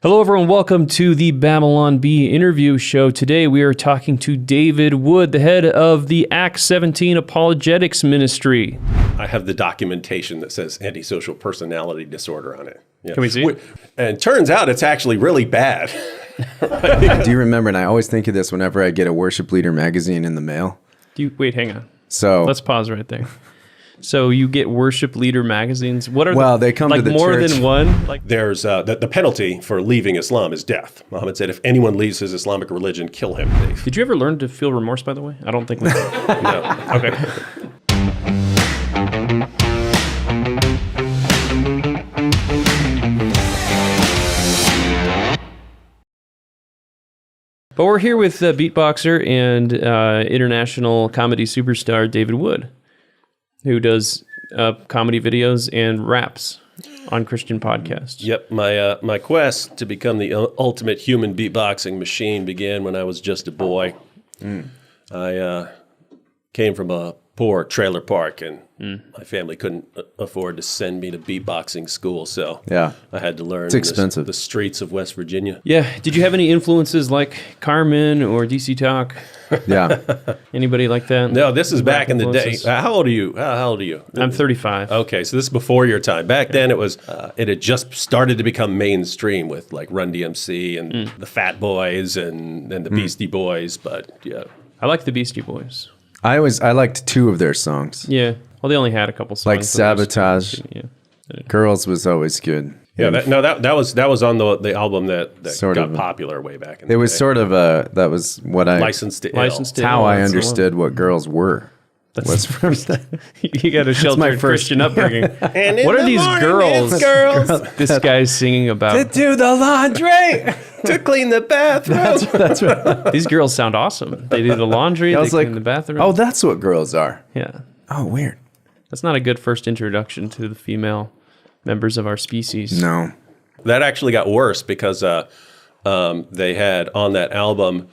Hello, everyone. Welcome to the Babylon Bee interview show. Today, we are talking to David Wood, the head of the Acts 17 Apologetics Ministry. I have the documentation that says antisocial personality disorder on it. Yeah. Can we see it? And it turns out it's actually really bad. Do you remember, and I always think of this whenever I get a Worship Leader magazine in the mail. Wait, hang on. So let's pause right there. So you get Worship Leader magazines. What are they come like to the more church. than one? Like There's the penalty for leaving Islam is death. Muhammad said, if anyone leaves his Islamic religion, kill him. Did you ever learn to feel remorse, by the way? I don't think we did. No. Okay. But we're here with beatboxer and international comedy superstar David Wood, who does comedy videos and raps on Christian podcasts. Yep, my quest to become the ultimate human beatboxing machine began when I was just a boy. I came from a poor trailer park, and my family couldn't afford to send me to beatboxing school, so Yeah. I had to learn It's expensive. the streets of West Virginia. Yeah. Did you have any influences like Carmen or DC Talk? Yeah. Anybody like that? No, this is back in the day. Influences? How old are you? How old are you? I'm 35. Okay, so this is before your time. Back then, it was it had just started to become mainstream with like Run DMC and the Fat Boys and the Beastie Boys. But yeah, I like the Beastie Boys. I liked two of their songs. Yeah. Well, they only had a couple songs. Like but there's- Sabotage. Yeah. Girls was always good. yeah. That was on the album that Sort got of. popular way back in the It was day. sort of that was what I Licensed to Licensed Ill. to how Ill, I that's the one. understood what girls were. Was from You got a sheltered first- Christian upbringing. And in What are the these morning, girls? it's girls This guy's singing about. do the laundry. to clean the bathroom. That's right. These girls sound awesome. They do the laundry. I They was clean like, the bathroom. oh, that's what girls are. Yeah. Oh, weird. That's not a good first introduction to the female members of our species. No. That actually got worse because they had on that album,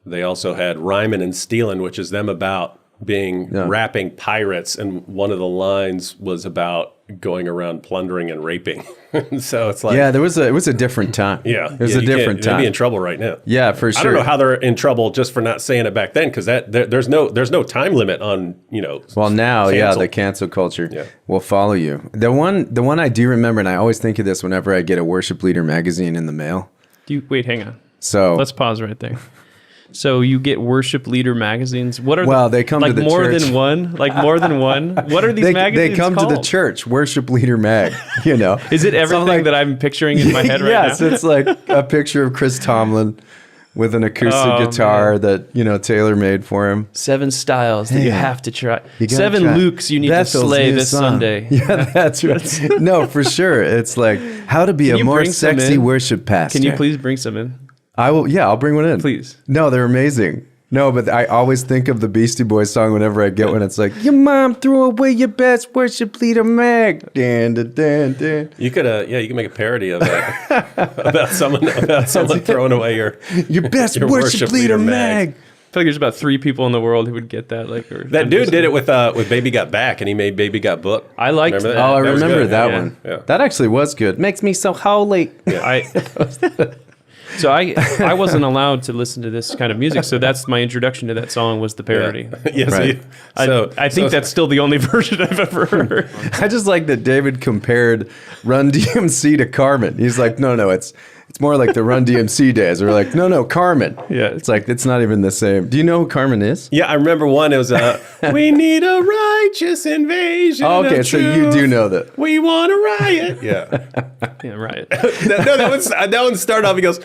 they also had Rhymin' and Stealin', which is them about being rapping pirates, and one of the lines was about going around plundering and raping. So it's like, Yeah, it was a different time. yeah, It was yeah, a you different can't- They'd be in time. trouble right now. Yeah, for sure. I don't know how they're in trouble just for not saying it back then, because there's no time limit on Well, now, cancel. the cancel culture Yeah. will follow you. The one I do remember, and I always think of this whenever I get a Worship Leader magazine in the mail. Wait, hang on. So Let's pause right there. So you get Worship Leader magazines. What are they come like to the more church. than one? Like more than one? What are these they magazines come called? to the church, Worship Leader mag. You know, Is it everything So, like- that I'm picturing in my head right yes, now? it's like a picture of Chris Tomlin with an acoustic Oh, guitar that Taylor made for him. 7 styles that you have to try. You gotta 7 try Lukes you need Bethel's to slay new this song. Sunday. Yeah, that's right. No, for sure. It's like how to be a you more bring some sexy in? worship pastor. Can you please bring some in? I will. Yeah, I'll bring one in. Please. No, they're amazing. No, but I always think of the Beastie Boys song whenever I get one. It's like, your mom threw away your best Worship Leader mag. Dan, dan, dan, dan. You could you can make a parody of that about someone throwing away your best your Worship Leader mag. I feel like there's about 3 people in the world who would get that. That dude did it with Baby Got Back, and he made Baby Got Book. I liked Remember that. that? Oh, I That was remember good. that Yeah, one. yeah. That actually was good. Makes me so holy. So I wasn't allowed to listen to this kind of music, so that's my introduction to that song was the parody. Yes, Right. I think that's still the only version I've ever heard. I just like that David compared Run DMC to Carmen. He's like, no, it's more like the Run DMC days. We're like, no, Carmen. Yeah. It's like, it's not even the same. Do you know who Carmen is? Yeah, I remember one. It was we need a righteous invasion. Oh, okay, of so you truth. do know that. We want a riot. Yeah. Yeah, right. that one started off. He goes.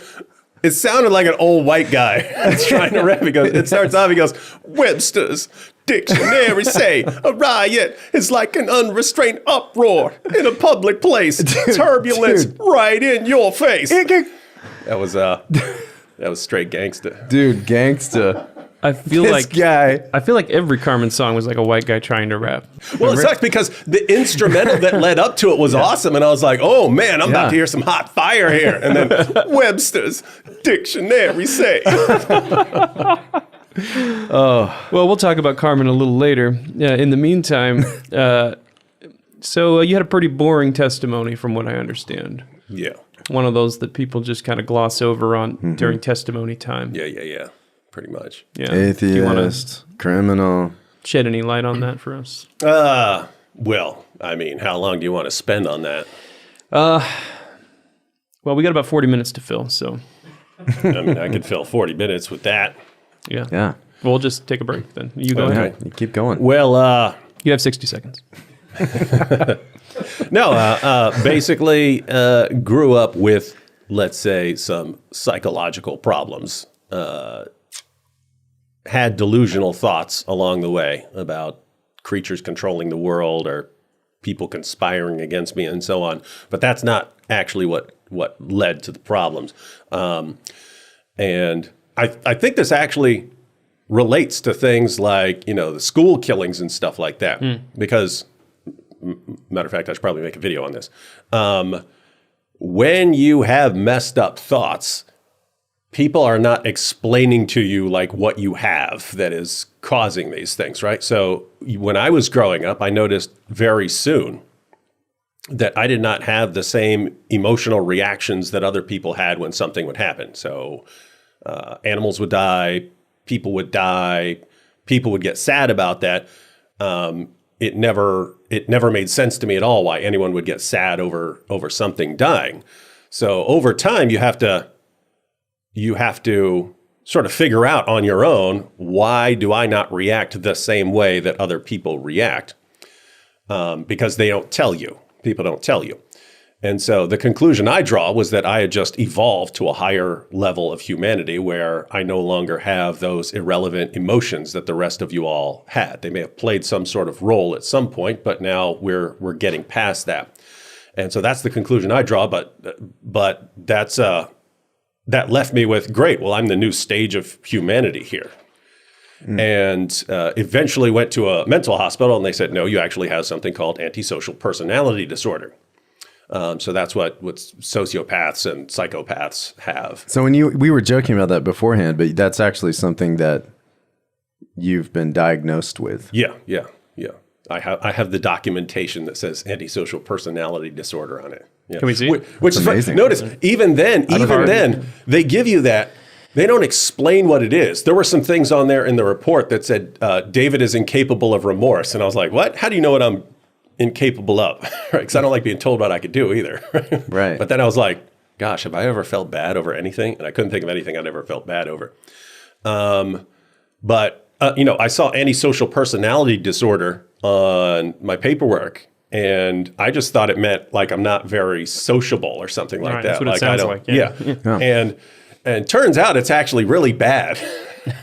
It sounded like an old white guy trying to rap. It starts off. He goes, Webster's dictionary say a riot is like an unrestrained uproar in a public place. Turbulence right in your face. That was straight gangsta. Dude, gangsta. I feel This like guy. I feel like every Carmen song was like a white guy trying to rap. Well, it sucks because the instrumental that led up to it was awesome, and I was like, "Oh man, I'm about to hear some hot fire here." And then Webster's dictionary say, Well, we'll talk about Carmen a little later. In the meantime, so you had a pretty boring testimony, from what I understand. Yeah. One of those that people just kind of gloss over on during testimony time. Yeah. Pretty much. Yeah. Atheist, Do you want to criminal. shed any light on that for us? Well, I mean, how long do you want to spend on that? Well, we got about 40 minutes to fill, so I mean, I could fill 40 minutes with that. yeah. Yeah. We'll just take a break then. You go Okay. ahead. You keep going. Well, You have 60 seconds. no, basically grew up with, let's say, some psychological problems. Had delusional thoughts along the way about creatures controlling the world or people conspiring against me and so on. But that's not actually what led to the problems. And I think this actually relates to things like, the school killings and stuff like that. Because, matter of fact, I should probably make a video on this. When you have messed up thoughts, people are not explaining to you like what you have that is causing these things, right? So when I was growing up, I noticed very soon that I did not have the same emotional reactions that other people had when something would happen. So animals would die, people would die, people would get sad about that. It never made sense to me at all why anyone would get sad over something dying. So over time, you have to sort of figure out on your own, why do I not react the same way that other people react? Because they don't tell you. People don't tell you. And so the conclusion I draw was that I had just evolved to a higher level of humanity where I no longer have those irrelevant emotions that the rest of you all had. They may have played some sort of role at some point, but now we're getting past that. And so that's the conclusion I draw, but that's that left me with, great, well, I'm the new stage of humanity here. And eventually went to a mental hospital, and they said, no, you actually have something called antisocial personality disorder. So that's what sociopaths and psychopaths have. So we were joking about that beforehand, but that's actually something that you've been diagnosed with. Yeah. I have the documentation that says antisocial personality disorder on it. Yeah. Can we see it? Which is amazing. Notice, even then, they give you that. They don't explain what it is. There were some things on there in the report that said David is incapable of remorse, and I was like, what? How do you know what I'm incapable of? Because I don't like being told what I could do either. Right. But then I was like, gosh, have I ever felt bad over anything? And I couldn't think of anything I'd ever felt bad over. But I saw antisocial personality disorder on my paperwork, and I just thought it meant like I'm not very sociable or something like Right, that. that's what it like sounds I don't, like, yeah. Yeah. And turns out it's actually really bad.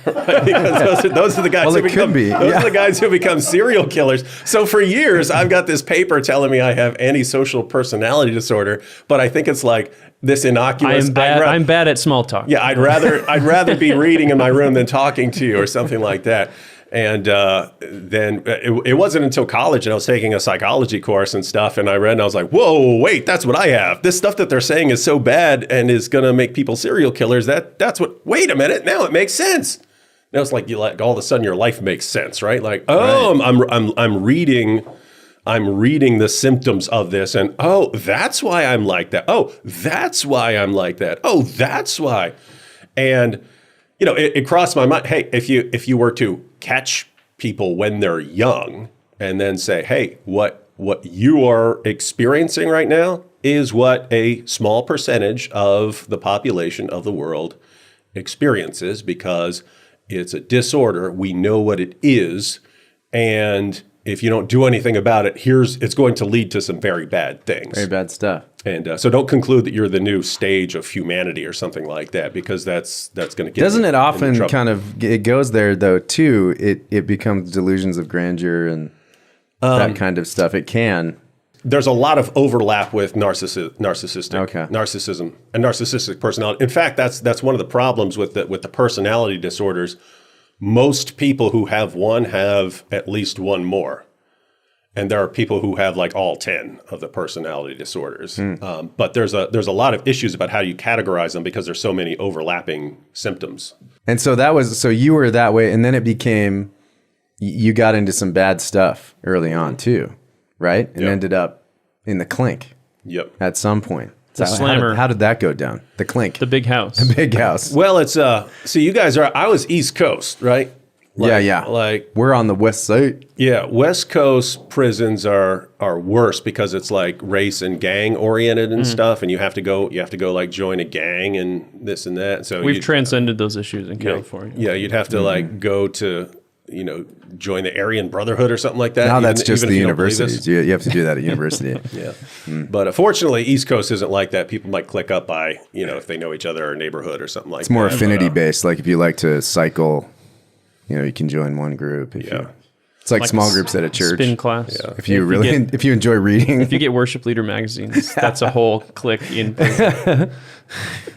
Right? Because those are the guys Well, who it could be, those yeah. are the guys who become serial killers. So for years, I've got this paper telling me I have antisocial personality disorder, but I think it's like this innocuous. I'm bad at small talk. Yeah, I'd rather be reading in my room than talking to you or something like that. And then it wasn't until college, and I was taking a psychology course and stuff, and I read, and I was like, whoa, wait, that's what I have. This stuff that they're saying is so bad and is going to make people serial killers. That's what, wait a minute, now it makes sense. Now it's like all of a sudden your life makes sense, right? Like, oh, right. I'm reading the symptoms of this, and oh, that's why I'm like that. Oh, that's why I'm like that. Oh, that's why. And it crossed my mind. Hey, if you were to catch people when they're young and then say, hey, what you are experiencing right now is what a small percentage of the population of the world experiences, because it's a disorder. We know what it is. And if you don't do anything about it, it's going to lead to some very bad things. Very bad stuff. And so don't conclude that you're the new stage of humanity or something like that, because that's going to get Doesn't you it often in trouble. kind of, it goes there though too, it becomes delusions of grandeur and that kind of stuff. It can. There's a lot of overlap with narcissism and narcissistic personality. In fact, that's one of the problems with the personality disorders. Most people who have one have at least one more. And there are people who have like all 10 of the personality disorders. But there's a lot of issues about how you categorize them because there's so many overlapping symptoms. And so you were that way, and then it became, you got into some bad stuff early on too, right? And Yep. ended up in the clink Yep. at some point. The slammer. How did that go down? The clink. The big house. Big house. Well, it's so you guys are. I was East Coast, right? Yeah. Like we're on the west side. yeah, West Coast prisons are worse because it's like race and gang oriented and stuff, and you have to go like join a gang and this and that. So We've transcended those issues in California. yeah, you'd have to like go to join the Aryan Brotherhood or something like that. Now that's just even the if you don't believe universities. this. You have to do that at university. Yeah. But fortunately, East Coast isn't like that. People might click up by, if they know each other or neighborhood or something like that. It's more affinity based. Like if you like to cycle, you can join one group. It's like small groups at a church. Spin class. Yeah. If you enjoy reading. If you get worship leader magazines, that's a whole clique in prison.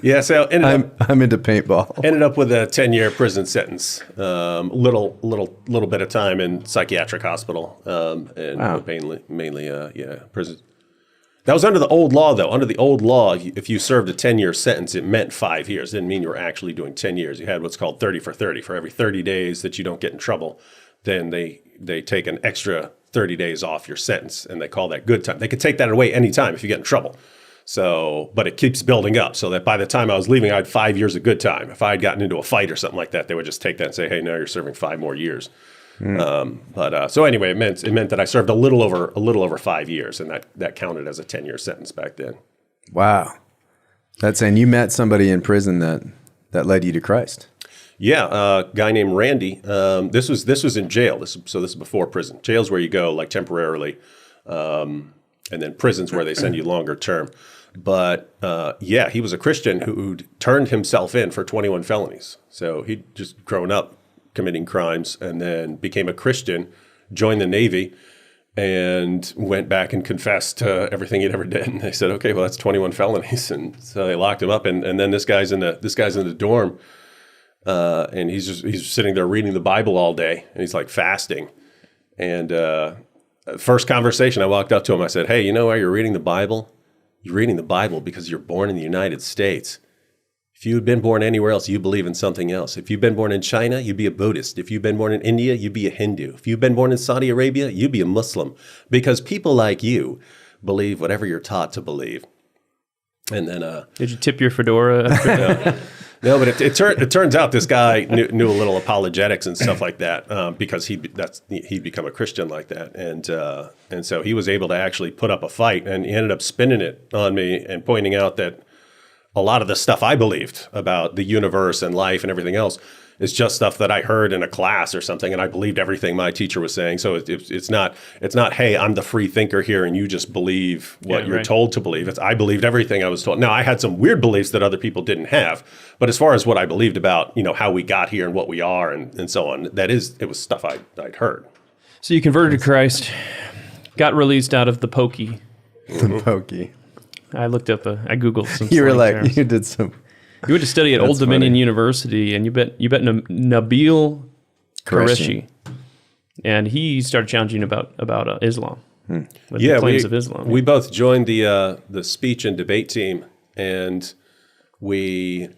Yeah, so I'm into paintball. ended up with a 10-year prison sentence. Little bit of time in psychiatric hospital, and Wow. mainly prison. That was under the old law, though. Under the old law, if you served a 10-year sentence, it meant 5 years. It didn't mean you were actually doing 10 years. You had what's called 30 for 30. For every 30 days that you don't get in trouble, then they take an extra 30 days off your sentence, and they call that good time. They could take that away anytime if you get in trouble. So, but it keeps building up so that by the time I was leaving, I had 5 years of good time. If I had gotten into a fight or something like that, they would just take that and say, hey, now you're serving 5 more years. So anyway, it meant that I served a little over 5 years, and that counted as a 10-year sentence back then. Wow. And you met somebody in prison that led you to Christ. Yeah, a guy named Randy. This was in jail. This is before prison. Jail's where you go like temporarily, and then prison's where they send you longer term. But he was a Christian who turned himself in for 21 felonies. So he'd just grown up committing crimes and then became a Christian, joined the Navy, and went back and confessed everything he'd ever did. And they said, okay, well, that's 21 felonies. And so they locked him up. And then this guy's in the dorm, and he's sitting there reading the Bible all day, and he's like fasting. And first conversation, I walked up to him. I said, hey, you know why you're reading the Bible? You're reading the Bible because you're born in the United States. If you had been born anywhere else, you believe in something else. If you've been born in China, you'd be a Buddhist. If you've been born in India, you'd be a Hindu. If you've been born in Saudi Arabia, you'd be a Muslim. Because people like you believe whatever you're taught to believe. And then... Did you tip your fedora? No, but it turns out this guy knew a little apologetics and stuff like that, because he'd become a Christian like that, and so he was able to actually put up a fight, and he ended up spinning it on me and pointing out that a lot of the stuff I believed about the universe and life and everything else is just stuff that I heard in a class or something, and I believed everything my teacher was saying. So it's not hey, I'm the free thinker here and you just believe what you're told to believe. It's I believed everything I was told. Now I had some weird beliefs that other people didn't have, but as far as what I believed about how we got here and what we are and so on, it was stuff I'd heard. So you converted to Christ, got released out of the pokey. The pokey. I looked up, I Googled some You were slang like, terms. you did some. You went to study at Old Dominion University, and you bet Nabil Qureshi, and he started challenging about Islam, with the claims of Islam. We both joined the speech and debate team, and we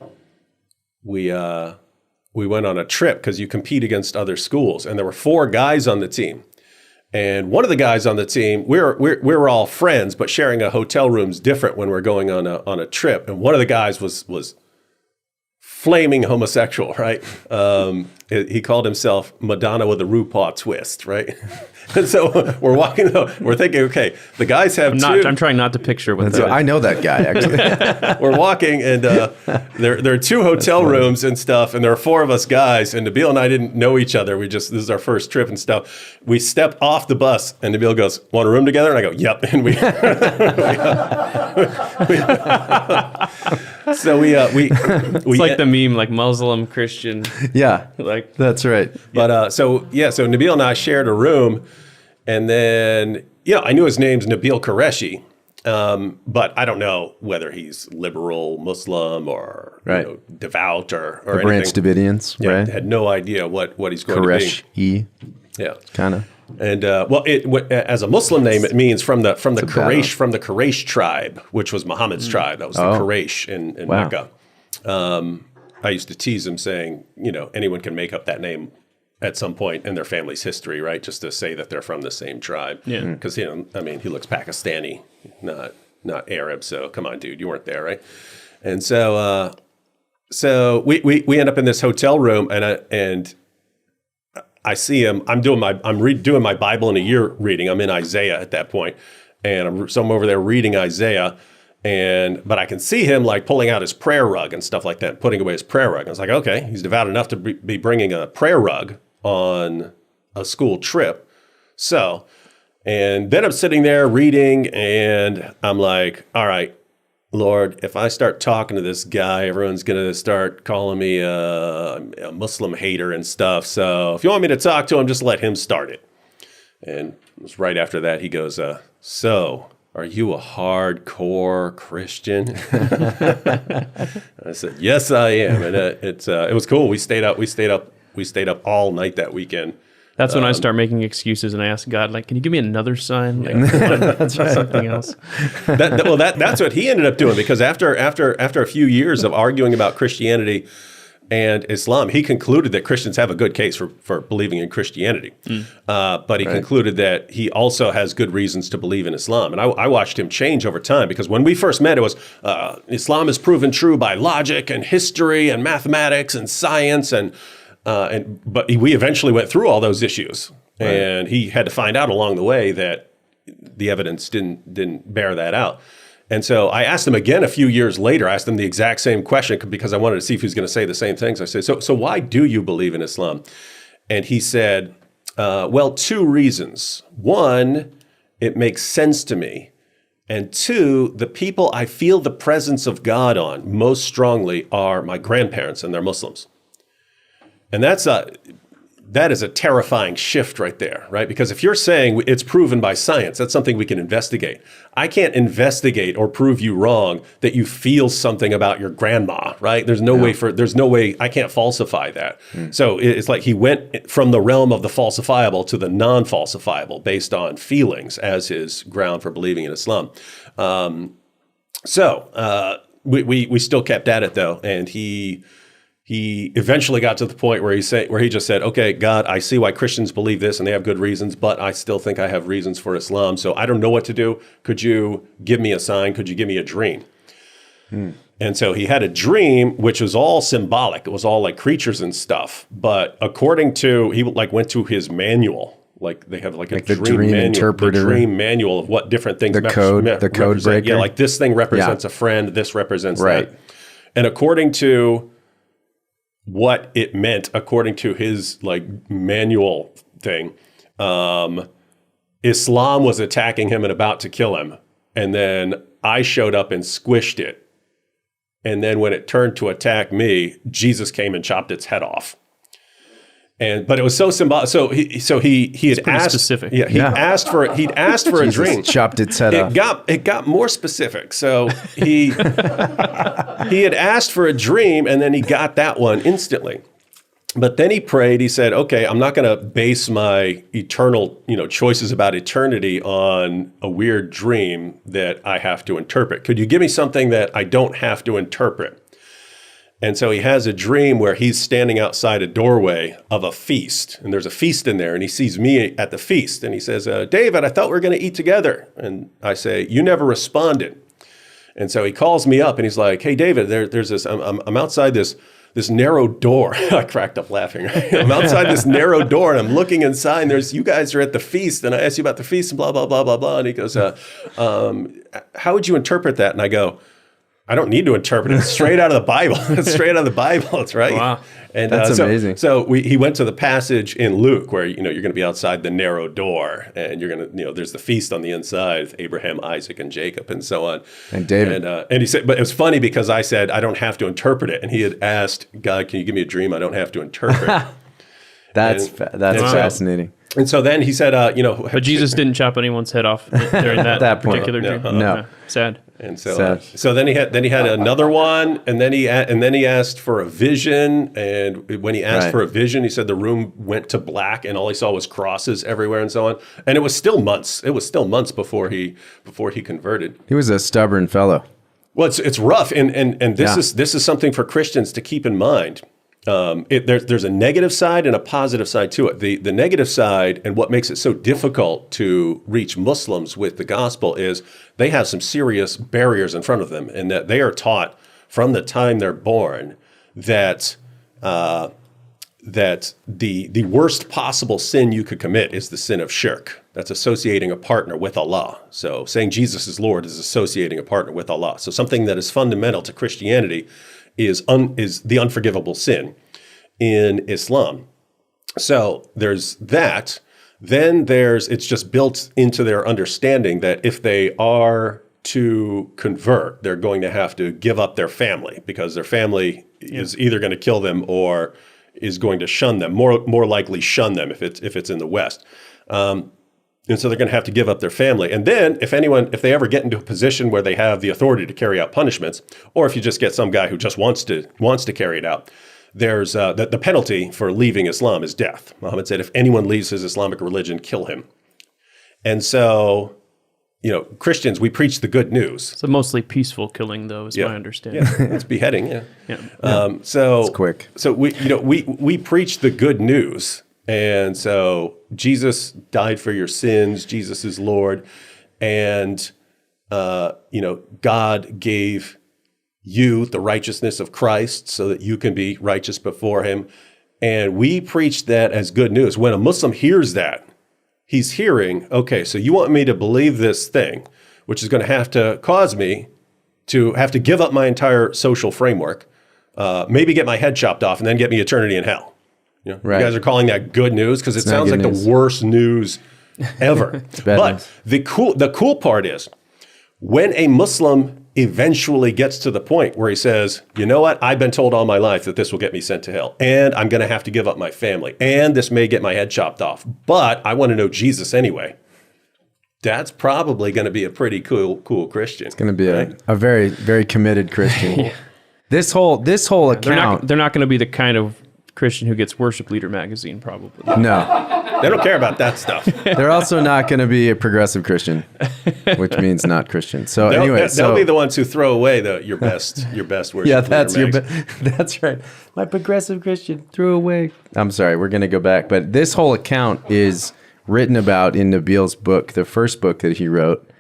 went on a trip because you compete against other schools, and there were 4 guys on the team. And one of the guys on the team, we were all friends, but sharing a hotel room's different when we're going on a trip. And one of the guys was flaming homosexual, right? He called himself Madonna with a RuPaul twist, right? And so we're walking up, we're thinking, okay, the guys have I'm trying not to picture what that is. I know that guy, actually. We're walking, and there are 2 hotel rooms and stuff, and there are 4 of us guys, and Nabil and I didn't know each other. This is our first trip and stuff. We step off the bus, and Nabil goes, want a room together? And I go, yep. And so it's like the meme, like Muslim, Christian. Yeah, like that's right. But so Nabil and I shared a room, and then I knew his name's Nabil Qureshi, but I don't know whether he's liberal, Muslim, or devout or the anything. Branch Davidians, right? Had no idea what he's going Qureshi. to be. Yeah, kind of. And as a Muslim name, it means from the Quraysh tribe, which was Muhammad's tribe. That was the Quraysh in Mecca. I used to tease him saying, anyone can make up that name at some point in their family's history, right? Just to say that they're from the same tribe. Yeah. Because he looks Pakistani, not not Arab. So come on, dude, you weren't there, right? And so we end up in this hotel room, and I see him. I'm doing my Bible in a year reading. I'm in Isaiah at that point, and I'm over there reading Isaiah, but I can see him like pulling out his prayer rug and stuff like that, putting away his prayer rug. I was like, okay, he's devout enough to be bringing a prayer rug on a school trip. So, and then I'm sitting there reading, and I'm like, all right, Lord, if I start talking to this guy, everyone's going to start calling me a Muslim hater and stuff. So if you want me to talk to him, just let him start it. And it was right after that, he goes, so are you a hardcore Christian? I said, yes, I am. And it was cool. We stayed up all night that weekend. That's when I start making excuses and I ask God, like, can you give me another sign? Like, that's something else. That's what he ended up doing, because after a few years of arguing about Christianity and Islam, he concluded that Christians have a good case for believing in Christianity. But he concluded that he also has good reasons to believe in Islam. And I watched him change over time, because when we first met, it was Islam is proven true by logic and history and mathematics and science but we eventually went through all those issues, and he had to find out along the way that the evidence didn't bear that out. And so I asked him again a few years later. I asked him the exact same question because I wanted to see if he was going to say the same things. I said, so why do you believe in Islam? And he said, well, two reasons. One, it makes sense to me. And two, the people I feel the presence of God on most strongly are my grandparents, and they're Muslims. And that is a terrifying shift right there, right? Because if you're saying it's proven by science, that's something we can investigate. I can't investigate or prove you wrong that you feel something about your grandma, right? There's no way I can't falsify that. So it's like he went from the realm of the falsifiable to the non-falsifiable based on feelings as his ground for believing in Islam. We still kept at it though, and he eventually got to the point where he just said, okay, God, I see why Christians believe this and they have good reasons, but I still think I have reasons for Islam. So I don't know what to do. Could you give me a sign? Could you give me a dream? And so he had a dream, which was all symbolic. It was all like creatures and stuff. But he went to his manual. Like they have like a dream manual, interpreter, the dream manual of what different things the code breaker. Yeah, like this thing represents a friend. This represents that. And according to what it meant, according to his like manual thing, Islam was attacking him and about to kill him. And then I showed up and squished it. And then when it turned to attack me, Jesus came and chopped its head off. But it was so symbolic. So he had asked specific. Yeah, he'd asked for a dream. Chopped its head off. It got more specific. So he had asked for a dream, and then he got that one instantly. But then he prayed. He said, "Okay, I'm not going to base my eternal, choices about eternity on a weird dream that I have to interpret. Could you give me something that I don't have to interpret?" And so he has a dream where he's standing outside a doorway of a feast, and there's a feast in there, and he sees me at the feast, and he says, "David, I thought we were going to eat together." And I say, "You never responded." And so he calls me up, and he's like, "Hey, David, there's this. I'm outside this narrow door." I cracked up laughing. I'm outside this narrow door, and I'm looking inside, and you guys are at the feast, and I asked you about the feast, and blah blah blah blah blah. And he goes, "How would you interpret that?" And I go, "I don't need to interpret it. It's straight out of the Bible. It's straight out of the Bible. It's right." Wow. And that's amazing. So he went to the passage in Luke where, you're going to be outside the narrow door, and you're going to, there's the feast on the inside with Abraham, Isaac, and Jacob, and so on. And David. And he said, but it was funny because I said, I don't have to interpret it. And he had asked, God, can you give me a dream I don't have to interpret? That's fascinating. And so then he said, But Jesus didn't chop anyone's head off during that particular dream. No. Sad. And so then he had another one, and then he asked for a vision, and when he asked for a vision, he said the room went to black, and all he saw was crosses everywhere, and so on. And it was still months. It was still months before he converted. He was a stubborn fellow. Well, it's rough, and this is something for Christians to keep in mind. There's a negative side and a positive side to it. The negative side, and what makes it so difficult to reach Muslims with the gospel, is they have some serious barriers in front of them, and that they are taught from the time they're born that the worst possible sin you could commit is the sin of shirk. That's associating a partner with Allah. So saying Jesus is Lord is associating a partner with Allah. So something that is fundamental to Christianity is the unforgivable sin in Islam. So there's that. Then it's just built into their understanding that if they are to convert, they're going to have to give up their family, because their family is either going to kill them or is going to shun them, more likely shun them if it's in the West. And so they're going to have to give up their family. And then if they ever get into a position where they have the authority to carry out punishments, or if you just get some guy who just wants to carry it out, there's the penalty for leaving Islam is death. Muhammad said, if anyone leaves his Islamic religion, kill him. And so, Christians, we preach the good news. It's a mostly peaceful killing, though, is my understanding. Yeah, it's beheading. Yeah. So it's quick. So we preach the good news. And so Jesus died for your sins. Jesus is Lord. And, God gave you the righteousness of Christ so that you can be righteous before him. And we preach that as good news. When a Muslim hears that, he's hearing, okay, so you want me to believe this thing, which is going to have to cause me to have to give up my entire social framework, maybe get my head chopped off, and then get me eternity in hell. Right. You guys are calling that good news because it sounds like the worst news ever. But news. the cool part is when a Muslim eventually gets to the point where he says, you know what, I've been told all my life that this will get me sent to hell, and I'm going to have to give up my family, and this may get my head chopped off, but I want to know Jesus anyway. That's probably going to be a pretty cool Christian. It's going to be a very, very committed Christian. Yeah. This whole account. They're not going to be the kind of Christian who gets Worship Leader magazine, probably. No. They don't care about that stuff. They're also not going to be a progressive Christian, which means not Christian. So they'll be the ones who throw away your best worship. Yeah, that's right. My progressive Christian threw away. I'm sorry, we're going to go back, but this whole account is written about in Nabil's book, the first book that he wrote,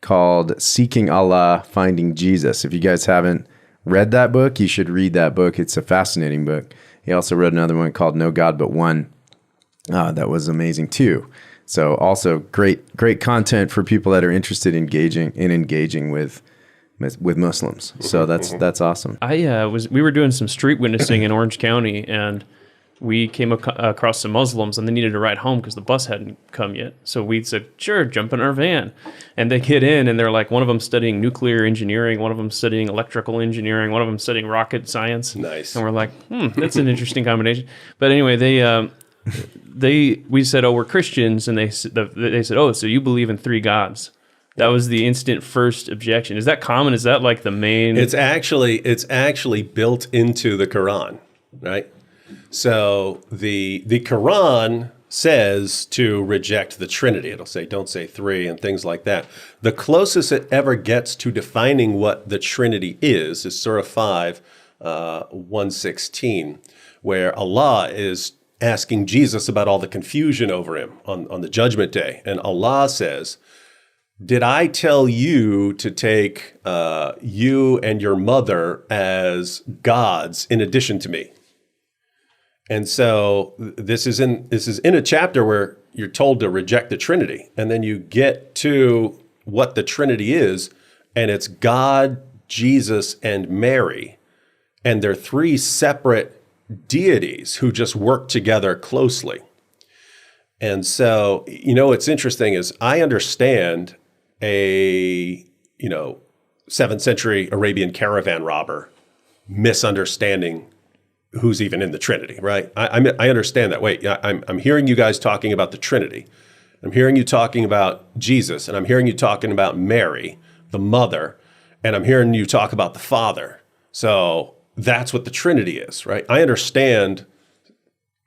called Seeking Allah, Finding Jesus. If you guys haven't read that book, you should read that book. It's a fascinating book. He also wrote another one called No God But One. That was amazing too. So also great content for people that are interested in engaging with Muslims. So that's awesome. We were doing some street witnessing in Orange County, and we came across some Muslims, and they needed to ride home because the bus hadn't come yet. So we said, sure, jump in our van. And they get in, and they're like, one of them studying nuclear engineering, one of them studying electrical engineering, one of them studying rocket science. Nice. And we're like, that's an interesting combination. But anyway, we said, oh, we're Christians. And they said, oh, so you believe in three gods. That was the instant first objection. Is that common? Is that like the main? It's actually built into the Quran, right? So the Quran says to reject the Trinity. It'll say, don't say three and things like that. The closest it ever gets to defining what the Trinity is Surah 5, 116, where Allah is asking Jesus about all the confusion over him on the judgment day. And Allah says, did I tell you to take you and your mother as gods in addition to me? And so this is in a chapter where you're told to reject the Trinity, and then you get to what the Trinity is, and it's God, Jesus, and Mary, and they're three separate deities who just work together closely. And so, what's interesting is I understand a 7th century Arabian caravan robber misunderstanding who's even in the Trinity, right? I understand that. Wait, I'm hearing you guys talking about the Trinity. I'm hearing you talking about Jesus, and I'm hearing you talking about Mary, the mother, and I'm hearing you talk about the Father. So that's what the Trinity is, right? I understand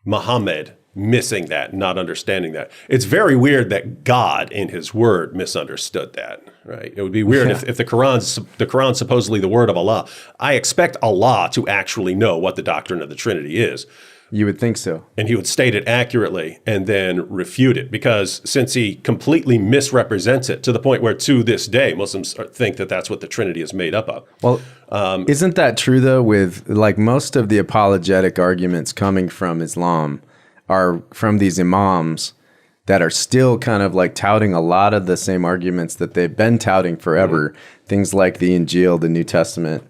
Muhammad missing that, not understanding that. It's very weird that God in his word misunderstood that, right? It would be weird if the Quran's supposedly the word of Allah. I expect Allah to actually know what the doctrine of the Trinity is. You would think so. And he would state it accurately and then refute it, because since he completely misrepresents it to the point where to this day Muslims think that that's what the Trinity is made up of. Well, isn't that true though, with like most of the apologetic arguments coming from Islam are from these imams that are still kind of like touting a lot of the same arguments that they've been touting forever. Things like the Injil, the New Testament,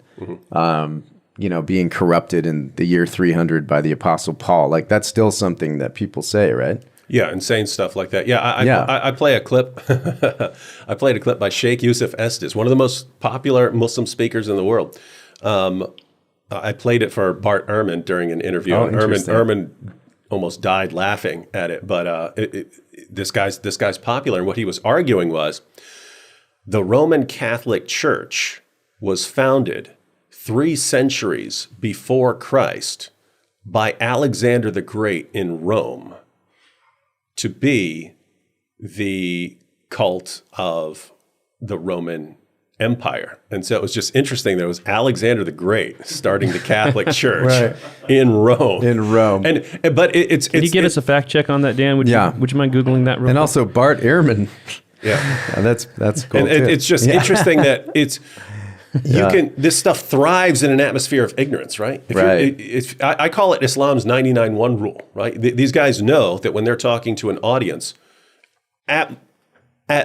being corrupted in the year 300 by the Apostle Paul. Like that's still something that people say, right? Yeah, insane stuff like that. I play a clip. I played a clip by Sheikh Yusuf Estes, one of the most popular Muslim speakers in the world. I played it for Bart Ehrman during an interview. Oh, interesting. Ehrman almost died laughing at it, but this guy's popular, and what he was arguing was the Roman Catholic Church was founded 3 centuries before Christ by Alexander the Great in Rome to be the cult of the Roman Empire. And so it was just interesting that it was Alexander the Great starting the Catholic Church in Rome. But it's Can you get us a fact check on that, Dan? Would you mind Googling that real quick? And also Bart Ehrman. That's cool. And it's just interesting that this stuff thrives in an atmosphere of ignorance, right? I call it Islam's 99-1 rule, right? These guys know that when they're talking to an audience, at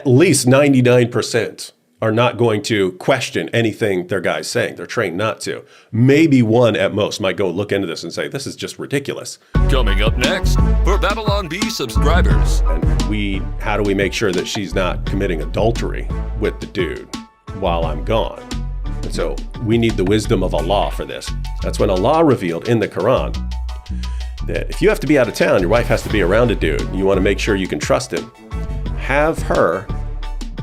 least 99% are not going to question anything their guy's saying. They're trained not to. Maybe one at most might go look into this and say, this is just ridiculous. Coming up next, for Babylon Bee subscribers. And how do we make sure that she's not committing adultery with the dude while I'm gone? And so we need the wisdom of Allah for this. That's when Allah revealed in the Quran that if you have to be out of town, your wife has to be around a dude, and you want to make sure you can trust him, have her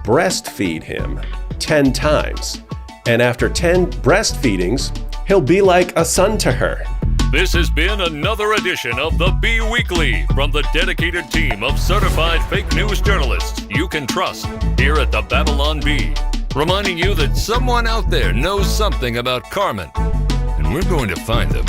breastfeed him 10 times. And after 10 breastfeedings, he'll be like a son to her. This has been another edition of the Bee Weekly from the dedicated team of certified fake news journalists you can trust here at the Babylon Bee. Reminding you that someone out there knows something about Carmen, and we're going to find them.